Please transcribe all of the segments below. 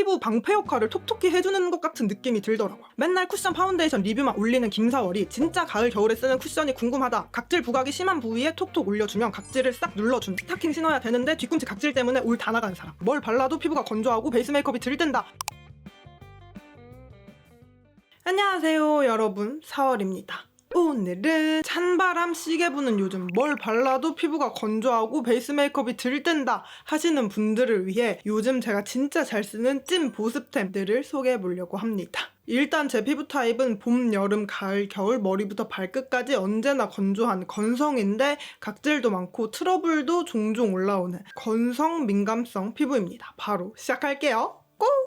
피부 방패 역할을 톡톡히 해주는 것 같은 느낌이 들더라고요. 맨날 쿠션 파운데이션 리뷰만 올리는 김사월이 진짜 가을 겨울에 쓰는 쿠션이 궁금하다. 각질 부각이 심한 부위에 톡톡 올려주면 각질을 싹 눌러주는, 스타킹 신어야 되는데 뒤꿈치 각질 때문에 올 다 나가는 사람, 뭘 발라도 피부가 건조하고 베이스 메이크업이 들뜬다. 안녕하세요 여러분, 사월입니다. 오늘은 찬바람 시게 부는 요즘 뭘 발라도 피부가 건조하고 베이스 메이크업이 들뜬다 하시는 분들을 위해 요즘 제가 진짜 잘 쓰는 찐 보습템들을 소개해보려고 합니다. 일단 제 피부 타입은 봄, 여름, 가을, 겨울 머리부터 발끝까지 언제나 건조한 건성인데 각질도 많고 트러블도 종종 올라오는 건성 민감성 피부입니다. 바로 시작할게요.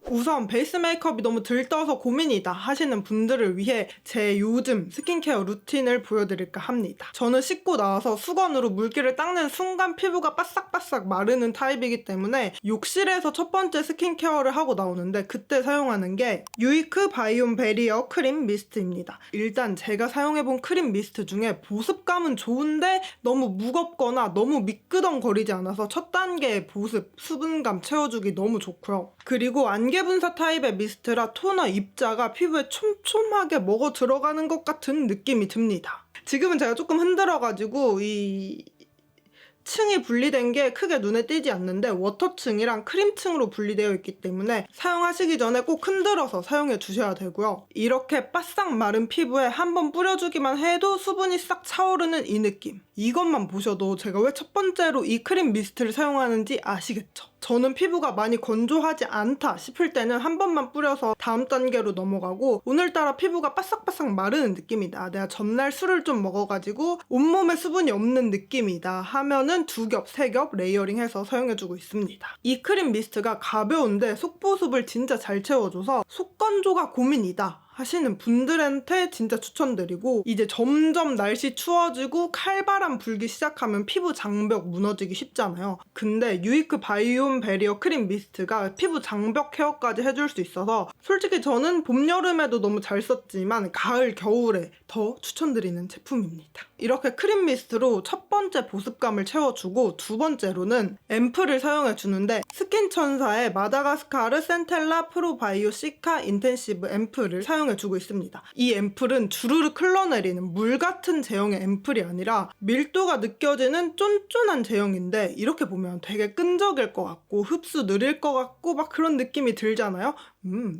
우선 베이스 메이크업이 너무 들떠서 고민이다 하시는 분들을 위해 제 요즘 스킨케어 루틴을 보여드릴까 합니다. 저는 씻고 나와서 수건으로 물기를 닦는 순간 피부가 바싹바싹 마르는 타입이기 때문에 욕실에서 첫 번째 스킨케어를 하고 나오는데 그때 사용하는 게 유이크 바이옴 베리어 크림 미스트입니다. 일단 제가 사용해본 크림 미스트 중에 보습감은 좋은데 너무 무겁거나 너무 미끄덩거리지 않아서 첫 단계의 보습, 수분감 채워주기 너무 좋고요. 그리고 안개 분사 타입의 미스트라 토너 입자가 피부에 촘촘하게 먹어 들어가는 것 같은 느낌이 듭니다. 지금은 제가 조금 흔들어가지고 이 층이 분리된 게 크게 눈에 띄지 않는데 워터층이랑 크림층으로 분리되어 있기 때문에 사용하시기 전에 꼭 흔들어서 사용해 주셔야 되고요. 이렇게 바싹 마른 피부에 한번 뿌려주기만 해도 수분이 싹 차오르는 이 느낌. 이것만 보셔도 제가 왜 첫 번째로 이 크림 미스트를 사용하는지 아시겠죠? 저는 피부가 많이 건조하지 않다 싶을 때는 한 번만 뿌려서 다음 단계로 넘어가고 오늘따라 피부가 바싹바싹 마르는 느낌이다. 내가 전날 술을 좀 먹어가지고 온몸에 수분이 없는 느낌이다 하면은 2겹, 3겹 레이어링해서 사용해주고 있습니다. 이 크림 미스트가 가벼운데 속보습을 진짜 잘 채워줘서 속건조가 고민이다 하시는 분들한테 진짜 추천드리고, 이제 점점 날씨 추워지고 칼바람 불기 시작하면 피부 장벽 무너지기 쉽잖아요. 근데 유이크 바이옴 베리어 크림 미스트가 피부 장벽 케어까지 해줄 수 있어서 솔직히 저는 봄, 여름에도 너무 잘 썼지만 가을, 겨울에 더 추천드리는 제품입니다. 이렇게 크림 미스트로 첫 번째 보습감을 채워주고 두 번째로는 앰플을 사용해주는데 스킨천사의 마다가스카르 센텔라 프로바이오 시카 인텐시브 앰플을 사용해주고 있습니다. 이 앰플은 주르륵 흘러내리는 물 같은 제형의 앰플이 아니라 밀도가 느껴지는 쫀쫀한 제형인데 이렇게 보면 되게 끈적일 것 같고 흡수 느릴 것 같고 막 그런 느낌이 들잖아요.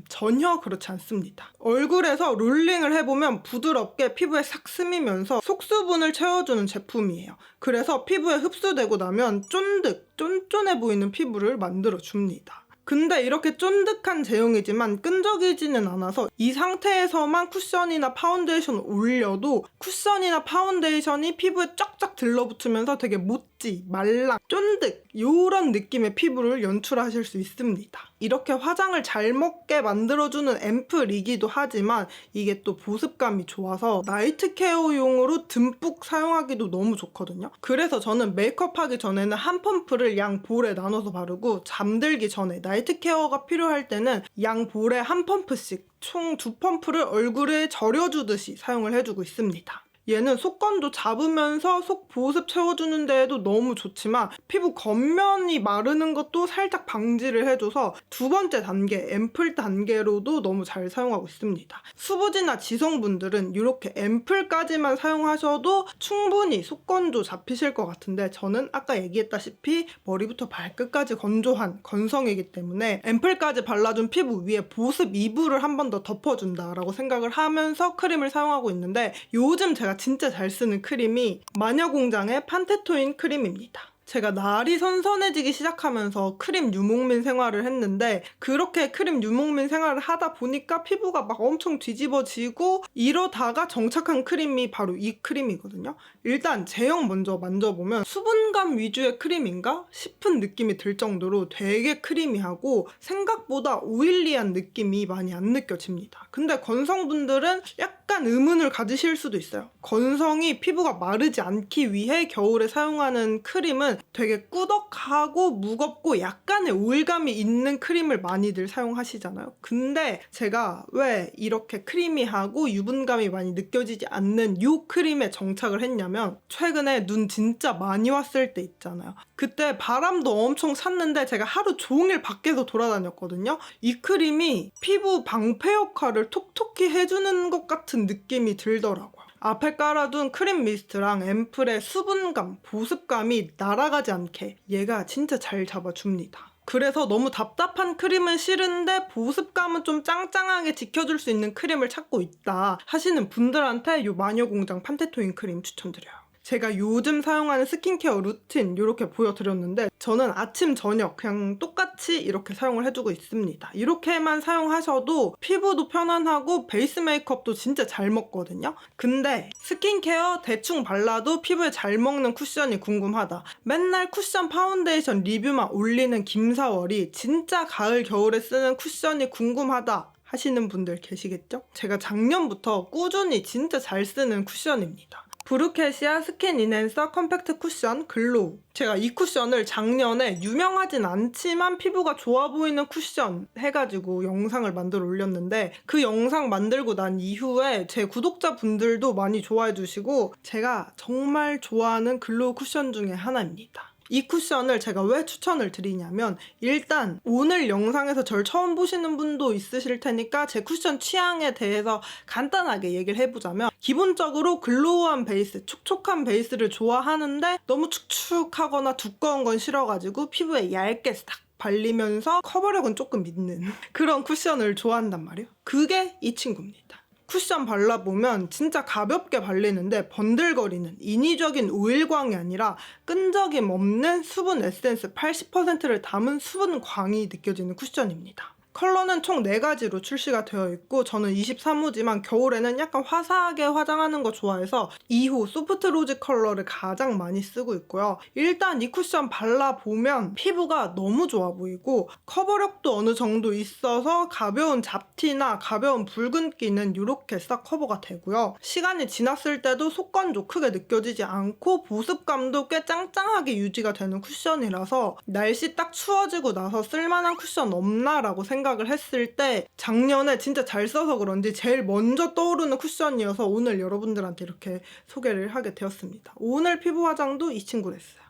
전혀 그렇지 않습니다. 얼굴에서 롤링을 해보면 부드럽게 피부에 싹 스미면서 속수분을 채워주는 제품이에요. 그래서 피부에 흡수되고 나면 쫀득, 쫀쫀해 보이는 피부를 만들어줍니다. 근데 이렇게 쫀득한 제형이지만 끈적이지는 않아서 이 상태에서만 쿠션이나 파운데이션 올려도 쿠션이나 파운데이션이 피부에 쫙쫙 들러붙으면서 되게 모찌, 말랑, 쫀득 이런 느낌의 피부를 연출하실 수 있습니다. 이렇게 화장을 잘 먹게 만들어주는 앰플이기도 하지만 이게 또 보습감이 좋아서 나이트 케어용으로 듬뿍 사용하기도 너무 좋거든요. 그래서 저는 메이크업하기 전에는 한 펌프를 양 볼에 나눠서 바르고 잠들기 전에 나이트 케어가 필요할 때는 양 볼에 한 펌프씩 총 2펌프를 얼굴에 절여주듯이 사용을 해주고 있습니다. 얘는 속건조 잡으면서 속 보습 채워주는 데에도 너무 좋지만 피부 겉면이 마르는 것도 살짝 방지를 해줘서 두 번째 단계, 앰플 단계로도 너무 잘 사용하고 있습니다. 수부지나 지성분들은 이렇게 앰플까지만 사용하셔도 충분히 속건조 잡히실 것 같은데 저는 아까 얘기했다시피 머리부터 발끝까지 건조한 건성이기 때문에 앰플까지 발라준 피부 위에 보습 이불을 한 번 더 덮어준다라고 생각을 하면서 크림을 사용하고 있는데 요즘 제가 진짜 잘 쓰는 크림이 마녀공장의 판테토인 크림입니다. 제가 날이 선선해지기 시작하면서 크림 유목민 생활을 했는데 그렇게 크림 유목민 생활을 하다 보니까 피부가 막 엄청 뒤집어지고 이러다가 정착한 크림이 바로 이 크림이거든요. 일단 제형 먼저 만져보면 수분감 위주의 크림인가 싶은 느낌이 들 정도로 되게 크리미하고 생각보다 오일리한 느낌이 많이 안 느껴집니다. 근데 건성분들은 약간 약간 의문을 가지실 수도 있어요. 건성이 피부가 마르지 않기 위해 겨울에 사용하는 크림은 되게 꾸덕하고 무겁고 약간의 오일감이 있는 크림을 많이들 사용하시잖아요. 근데 제가 왜 이렇게 크리미하고 유분감이 많이 느껴지지 않는 이 크림에 정착을 했냐면, 최근에 눈 진짜 많이 왔을 때 있잖아요. 그때 바람도 엄청 찼는데 제가 하루 종일 밖에서 돌아다녔거든요. 이 크림이 피부 방패 역할을 톡톡히 해주는 것 같은 느낌이 들더라고요. 앞에 깔아둔 크림 미스트랑 앰플의 수분감, 보습감이 날아가지 않게 얘가 진짜 잘 잡아줍니다. 그래서 너무 답답한 크림은 싫은데 보습감은 좀 짱짱하게 지켜줄 수 있는 크림을 찾고 있다 하시는 분들한테 이 마녀공장 판테토인 크림 추천드려요. 제가 요즘 사용하는 스킨케어 루틴 이렇게 보여드렸는데, 저는 아침, 저녁 그냥 똑같이 이렇게 사용을 해주고 있습니다. 이렇게만 사용하셔도 피부도 편안하고 베이스 메이크업도 진짜 잘 먹거든요. 근데 스킨케어 대충 발라도 피부에 잘 먹는 쿠션이 궁금하다. 맨날 쿠션 파운데이션 리뷰만 올리는 김사월이 진짜 가을, 겨울에 쓰는 쿠션이 궁금하다 하시는 분들 계시겠죠? 제가 작년부터 꾸준히 진짜 잘 쓰는 쿠션입니다. 브루케시아 스킨 인핸서 컴팩트 쿠션 글로우. 제가 이 쿠션을 작년에 유명하진 않지만 피부가 좋아 보이는 쿠션 해가지고 영상을 만들어 올렸는데, 그 영상 만들고 난 이후에 제 구독자분들도 많이 좋아해 주시고 제가 정말 좋아하는 글로우 쿠션 중에 하나입니다. 이 쿠션을 제가 왜 추천을 드리냐면, 일단 오늘 영상에서 절 처음 보시는 분도 있으실 테니까 제 쿠션 취향에 대해서 간단하게 얘기를 해보자면, 기본적으로 글로우한 베이스, 촉촉한 베이스를 좋아하는데 너무 축축하거나 두꺼운 건 싫어가지고 피부에 얇게 싹 발리면서 커버력은 조금 있는 그런 쿠션을 좋아한단 말이에요. 그게 이 친구입니다. 쿠션 발라보면 진짜 가볍게 발리는데 번들거리는 인위적인 오일광이 아니라 끈적임 없는 수분 에센스 80%를 담은 수분광이 느껴지는 쿠션입니다. 컬러는 총 4가지로 출시가 되어 있고, 저는 23호지만 겨울에는 약간 화사하게 화장하는 거 좋아해서 2호 소프트 로즈 컬러를 가장 많이 쓰고 있고요. 일단 이 쿠션 발라보면 피부가 너무 좋아 보이고 커버력도 어느 정도 있어서 가벼운 잡티나 가벼운 붉은기는 이렇게 싹 커버가 되고요. 시간이 지났을 때도 속건조 크게 느껴지지 않고 보습감도 꽤 짱짱하게 유지가 되는 쿠션이라서 날씨 딱 추워지고 나서 쓸만한 쿠션 없나? 라고 생각을 했을 때 작년에 진짜 잘 써서 그런지 제일 먼저 떠오르는 쿠션이어서 오늘 여러분들한테 이렇게 소개를 하게 되었습니다. 오늘 피부 화장도 이 친구로 했어요.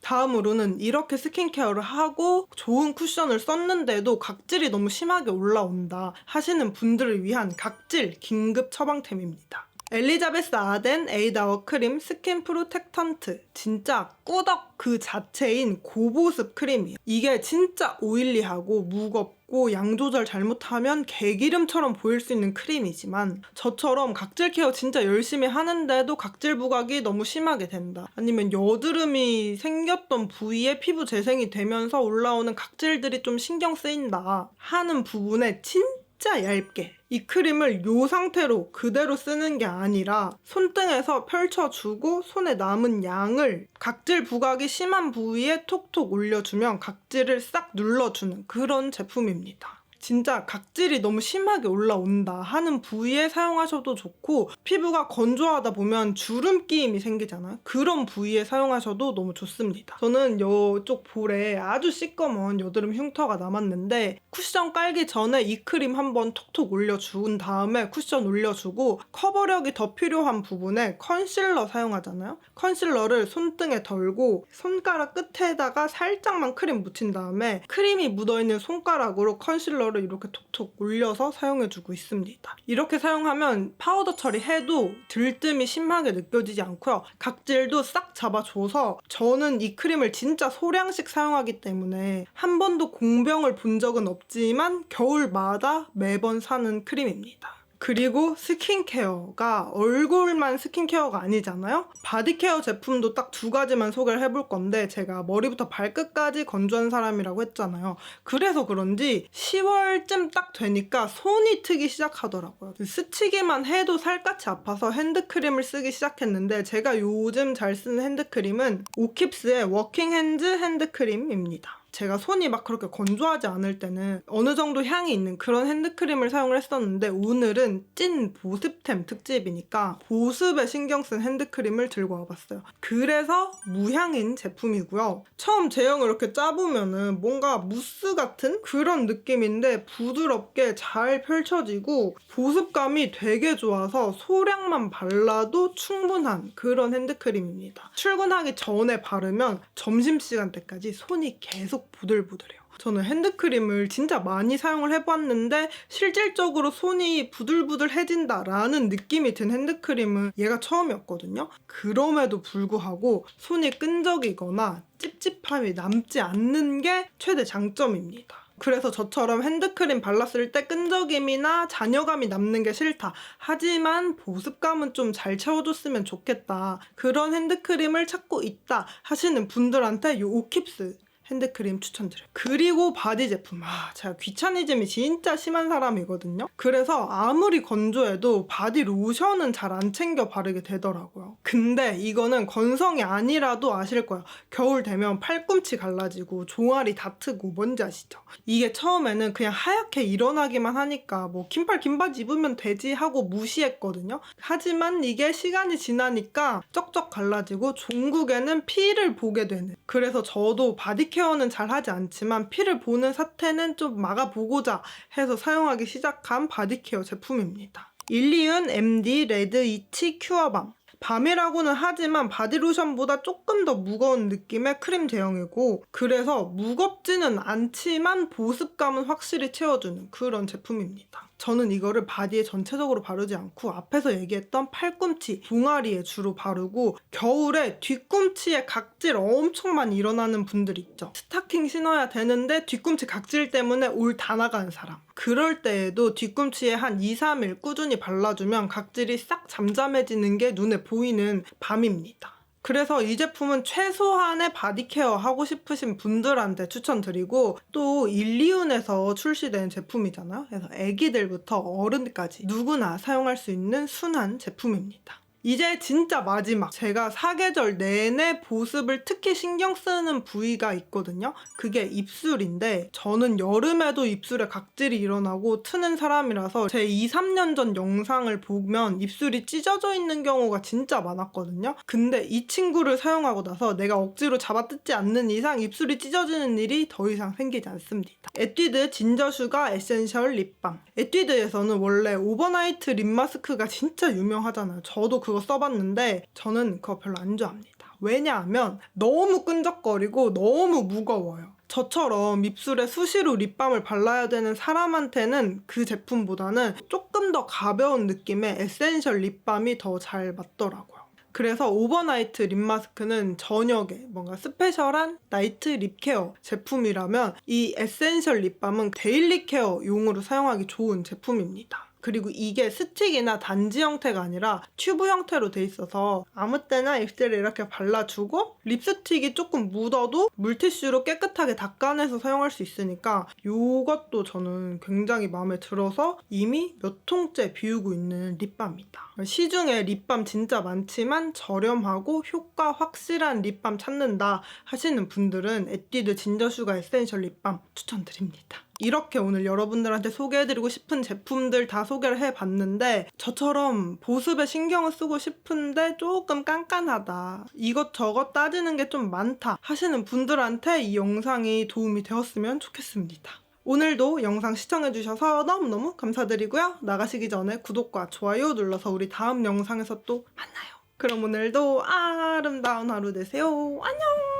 다음으로는 이렇게 스킨케어를 하고 좋은 쿠션을 썼는데도 각질이 너무 심하게 올라온다 하시는 분들을 위한 각질 긴급 처방템입니다. 엘리자베스 아덴 에이다워 크림 스킨 프로텍턴트. 진짜 꾸덕 그 자체인 고보습 크림이에요. 이게 진짜 오일리하고 무겁고 양 조절 잘못하면 개기름처럼 보일 수 있는 크림이지만, 저처럼 각질 케어 진짜 열심히 하는데도 각질 부각이 너무 심하게 된다, 아니면 여드름이 생겼던 부위에 피부 재생이 되면서 올라오는 각질들이 좀 신경 쓰인다 하는 부분에 진짜 얇게 이 크림을 이 상태로 그대로 쓰는 게 아니라 손등에서 펼쳐주고 손에 남은 양을 각질 부각이 심한 부위에 톡톡 올려주면 각질을 싹 눌러주는 그런 제품입니다. 진짜 각질이 너무 심하게 올라온다 하는 부위에 사용하셔도 좋고, 피부가 건조하다 보면 주름 끼임이 생기잖아요. 그런 부위에 사용하셔도 너무 좋습니다. 저는 이쪽 볼에 아주 시꺼먼 여드름 흉터가 남았는데 쿠션 깔기 전에 이 크림 한번 톡톡 올려준 다음에 쿠션 올려주고, 커버력이 더 필요한 부분에 컨실러 사용하잖아요. 컨실러를 손등에 덜고 손가락 끝에다가 살짝만 크림 묻힌 다음에 크림이 묻어있는 손가락으로 컨실러를 이렇게 톡톡 올려서 사용해주고 있습니다. 이렇게 사용하면 파우더 처리해도 들뜸이 심하게 느껴지지 않고요. 각질도 싹 잡아줘서 저는 이 크림을 진짜 소량씩 사용하기 때문에 한 번도 공병을 본 적은 없지만 겨울마다 매번 사는 크림입니다. 그리고 스킨케어가 얼굴만 스킨케어가 아니잖아요. 바디케어 제품도 딱 2가지만 소개를 해볼 건데, 제가 머리부터 발끝까지 건조한 사람이라고 했잖아요. 그래서 그런지 10월쯤 딱 되니까 손이 트기 시작하더라고요. 스치기만 해도 살갗이 아파서 핸드크림을 쓰기 시작했는데, 제가 요즘 잘 쓰는 핸드크림은 오킵스의 워킹 핸즈 핸드크림입니다. 제가 손이 막 그렇게 건조하지 않을 때는 어느 정도 향이 있는 그런 핸드크림을 사용을 했었는데 오늘은 찐 보습템 특집이니까 보습에 신경 쓴 핸드크림을 들고 와봤어요. 그래서 무향인 제품이고요. 처음 제형을 이렇게 짜보면은 뭔가 무스 같은 그런 느낌인데 부드럽게 잘 펼쳐지고 보습감이 되게 좋아서 소량만 발라도 충분한 그런 핸드크림입니다. 출근하기 전에 바르면 점심시간대까지 손이 계속 부들부들해요. 저는 핸드크림을 진짜 많이 사용을 해봤는데 실질적으로 손이 부들부들해진다라는 느낌이 든 핸드크림은 얘가 처음이었거든요. 그럼에도 불구하고 손이 끈적이거나 찝찝함이 남지 않는 게 최대 장점입니다. 그래서 저처럼 핸드크림 발랐을 때 끈적임이나 잔여감이 남는 게 싫다. 하지만 보습감은 좀 잘 채워줬으면 좋겠다. 그런 핸드크림을 찾고 있다 하시는 분들한테 이 오킵스 핸드크림 추천드려요. 그리고 바디 제품. 제가 귀차니즘이 진짜 심한 사람이거든요. 그래서 아무리 건조해도 바디 로션은 잘 안 챙겨 바르게 되더라고요. 근데 이거는 건성이 아니라도 아실 거예요. 겨울 되면 팔꿈치 갈라지고 종아리 다트고 뭔지 아시죠? 이게 처음에는 그냥 하얗게 일어나기만 하니까 뭐 긴팔 긴 바지 입으면 되지 하고 무시했거든요. 하지만 이게 시간이 지나니까 쩍쩍 갈라지고 종국에는 피를 보게 되는. 그래서 저도 바디 케어는 잘 하지 않지만 피를 보는 사태는 좀 막아보고자 해서 사용하기 시작한 바디케어 제품입니다. 일리은 MD 레드 이치 큐어밤. 밤이라고는 하지만 바디로션보다 조금 더 무거운 느낌의 크림 제형이고 그래서 무겁지는 않지만 보습감은 확실히 채워주는 그런 제품입니다. 저는 이거를 바디에 전체적으로 바르지 않고 앞에서 얘기했던 팔꿈치, 종아리에 주로 바르고 겨울에 뒤꿈치에 각질 엄청 많이 일어나는 분들 있죠. 스타킹 신어야 되는데 뒤꿈치 각질 때문에 올 다 나가는 사람. 그럴 때에도 뒤꿈치에 한 2, 3일 꾸준히 발라주면 각질이 싹 잠잠해지는 게 눈에 보이는 밤입니다. 그래서 이 제품은 최소한의 바디케어 하고 싶으신 분들한테 추천드리고 또 일리운에서 출시된 제품이잖아요. 그래서 애기들부터 어른까지 누구나 사용할 수 있는 순한 제품입니다. 이제 진짜 마지막, 제가 사계절 내내 보습을 특히 신경 쓰는 부위가 있거든요. 그게 입술인데 저는 여름에도 입술에 각질이 일어나고 트는 사람이라서 제 2, 3년 전 영상을 보면 입술이 찢어져 있는 경우가 진짜 많았거든요. 근데 이 친구를 사용하고 나서 내가 억지로 잡아뜯지 않는 이상 입술이 찢어지는 일이 더 이상 생기지 않습니다. 에뛰드 진저슈가 에센셜 립밤. 에뛰드에서는 원래 오버나이트 립 마스크가 진짜 유명하잖아요. 저도 그거 써봤는데 저는 그거 별로 안 좋아합니다. 왜냐하면 너무 끈적거리고 너무 무거워요. 저처럼 입술에 수시로 립밤을 발라야 되는 사람한테는 그 제품보다는 조금 더 가벼운 느낌의 에센셜 립밤이 더 잘 맞더라고요. 그래서 오버나이트 립 마스크는 저녁에 뭔가 스페셜한 나이트 립 케어 제품이라면 이 에센셜 립밤은 데일리 케어용으로 사용하기 좋은 제품입니다. 그리고 이게 스틱이나 단지 형태가 아니라 튜브 형태로 돼 있어서 아무 때나 입술에 이렇게 발라주고 립스틱이 조금 묻어도 물티슈로 깨끗하게 닦아내서 사용할 수 있으니까 이것도 저는 굉장히 마음에 들어서 이미 몇 통째 비우고 있는 립밤이다. 시중에 립밤 진짜 많지만 저렴하고 효과 확실한 립밤 찾는다 하시는 분들은 에뛰드 진저슈가 에센셜 립밤 추천드립니다. 이렇게 오늘 여러분들한테 소개해드리고 싶은 제품들 다 소개를 해봤는데 저처럼 보습에 신경을 쓰고 싶은데 조금 깐깐하다, 이것저것 따지는 게 좀 많다 하시는 분들한테 이 영상이 도움이 되었으면 좋겠습니다. 오늘도 영상 시청해주셔서 너무너무 감사드리고요. 나가시기 전에 구독과 좋아요 눌러서 우리 다음 영상에서 또 만나요. 그럼 오늘도 아름다운 하루 되세요. 안녕!